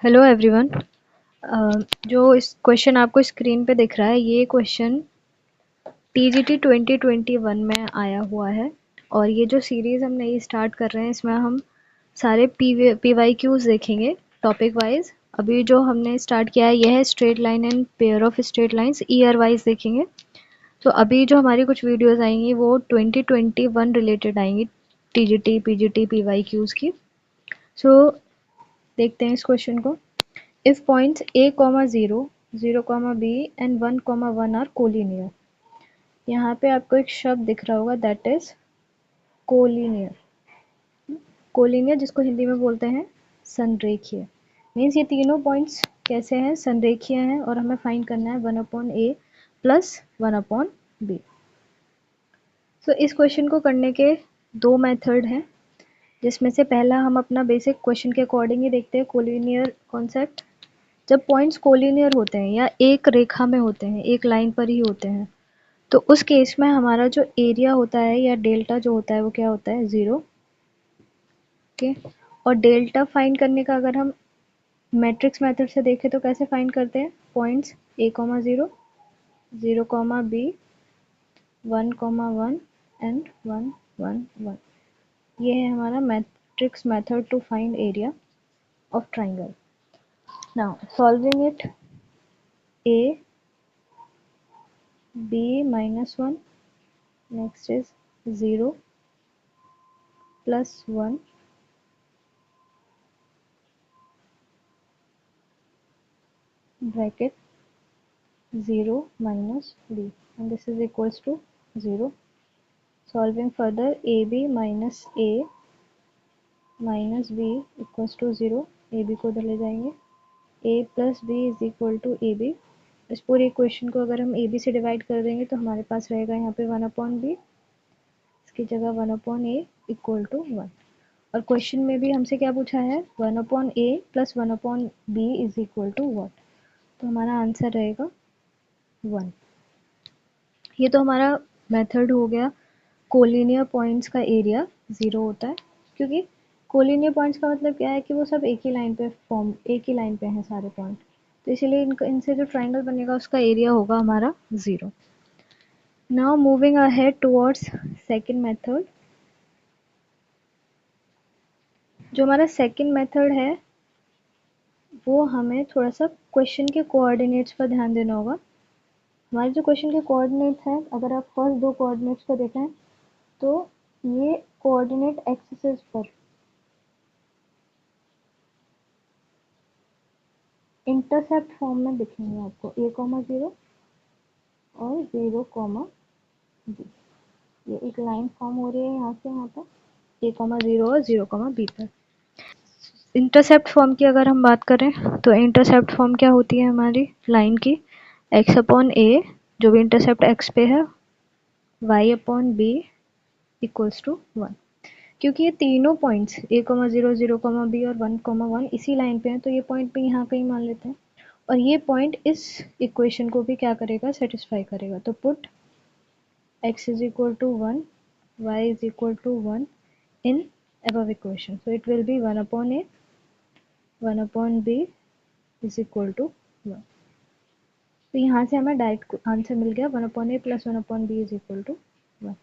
Hello everyone. जो इस question आपको स्क्रीन पे दिख रहा है, ये क्वेश्चन टीजीटी 2021 में आया हुआ है। और ये जो सीरीज़ हम नई स्टार्ट कर रहे हैं, इसमें हम सारे पीवाई क्यूज देखेंगे टॉपिक वाइज। अभी जो हमने स्टार्ट किया है, यह है straight line and pair of straight lines, year wise देखेंगे। तो अभी जो हमारी कुछ वीडियोस आएंगी वो 2021 रिलेटेड आएंगी, टीजीटी पीजीटी पीवाई क्यूज की। सो देखते हैं इस क्वेश्चन को। If points a, 0, 0, b and 1, 1 are collinear। यहाँ पे आपको एक शब्द दिख रहा होगा, दैट इज कोलिनियर। कोलिनियर जिसको हिंदी में बोलते हैं संरेखीय। मीन्स ये तीनों पॉइंट्स कैसे हैं, संरेखीय हैं, और हमें फाइंड करना है 1/a प्लस 1/b। सो इस क्वेश्चन को करने के दो मेथड हैं, जिसमें से पहला हम अपना बेसिक क्वेश्चन के अकॉर्डिंग ही देखते हैं, कोलिनियर कॉन्सेप्ट। जब पॉइंट्स कोलिनियर होते हैं या एक रेखा में होते हैं, एक लाइन पर ही होते हैं, तो उस केस में हमारा जो एरिया होता है या डेल्टा जो होता है वो क्या होता है, 0। ओके। और डेल्टा फाइंड करने का अगर हम मैट्रिक्स मेथड से देखें तो कैसे फाइंड करते हैं, पॉइंट्स a, 0, 0, b, 1, 1 एंड 1, 1, 1। ये है हमारा matrix method to find area of triangle. Now solving it, a, b -1, next is 0 plus 1 bracket 0 minus b, and this is equals to 0. Solving further, ab minus a minus b equals to 0. ab को उधर ले जाएंगे, a plus b is equal to ab। इस पूरे equation को अगर हम ab से डिवाइड कर देंगे तो हमारे पास रहेगा यहाँ पे 1/b, इसकी जगह 1/a इक्वल टू 1। और क्वेश्चन में भी हमसे क्या पूछा है, 1/a plus 1/b is equal to what. तो हमारा आंसर रहेगा 1। ये तो हमारा मेथड हो गया। कोलिनियर पॉइंट्स का एरिया 0 होता है, क्योंकि कोलिनियर पॉइंट्स का मतलब क्या है कि वो सब एक ही लाइन पे हैं सारे पॉइंट, तो इसीलिए इनसे जो ट्राइंगल बनेगा उसका एरिया होगा हमारा 0। Now moving ahead towards second method. जो हमारा सेकंड मेथड है वो हमें थोड़ा सा क्वेश्चन के कोऑर्डिनेट्स पर ध्यान देना होगा। हमारे जो क्वेश्चन के कोऑर्डिनेट्स हैं, अगर आप फर्स्ट दो कोऑर्डिनेट्स को देखें तो ये कोऑर्डिनेट एक्सिस पर इंटरसेप्ट फॉर्म में दिखेंगे आपको, a, 0 और 0, b। ये एक लाइन फॉर्म हो रही है यहाँ से यहाँ तक, a, 0 और 0, b पर। इंटरसेप्ट फॉर्म की अगर हम बात करें तो इंटरसेप्ट फॉर्म क्या होती है हमारी लाइन की, x/a जो भी इंटरसेप्ट x पे है, y/b इक्वल्स टू 1। क्योंकि ये तीनों पॉइंट्स a, 0, 0, b और 1, 1 इसी लाइन पे हैं, तो ये पॉइंट भी यहाँ कहीं मान लेते हैं, और ये पॉइंट इस इक्वेशन को भी क्या करेगा, सेटिस्फाई करेगा। तो put x is equal to 1, y is equal to 1 in above equation, so it will be 1/a, 1/b is equal to 1। तो यहाँ से हमें डायरेक्ट आंसर मिल गया, 1/a plus 1/b is equal to 1।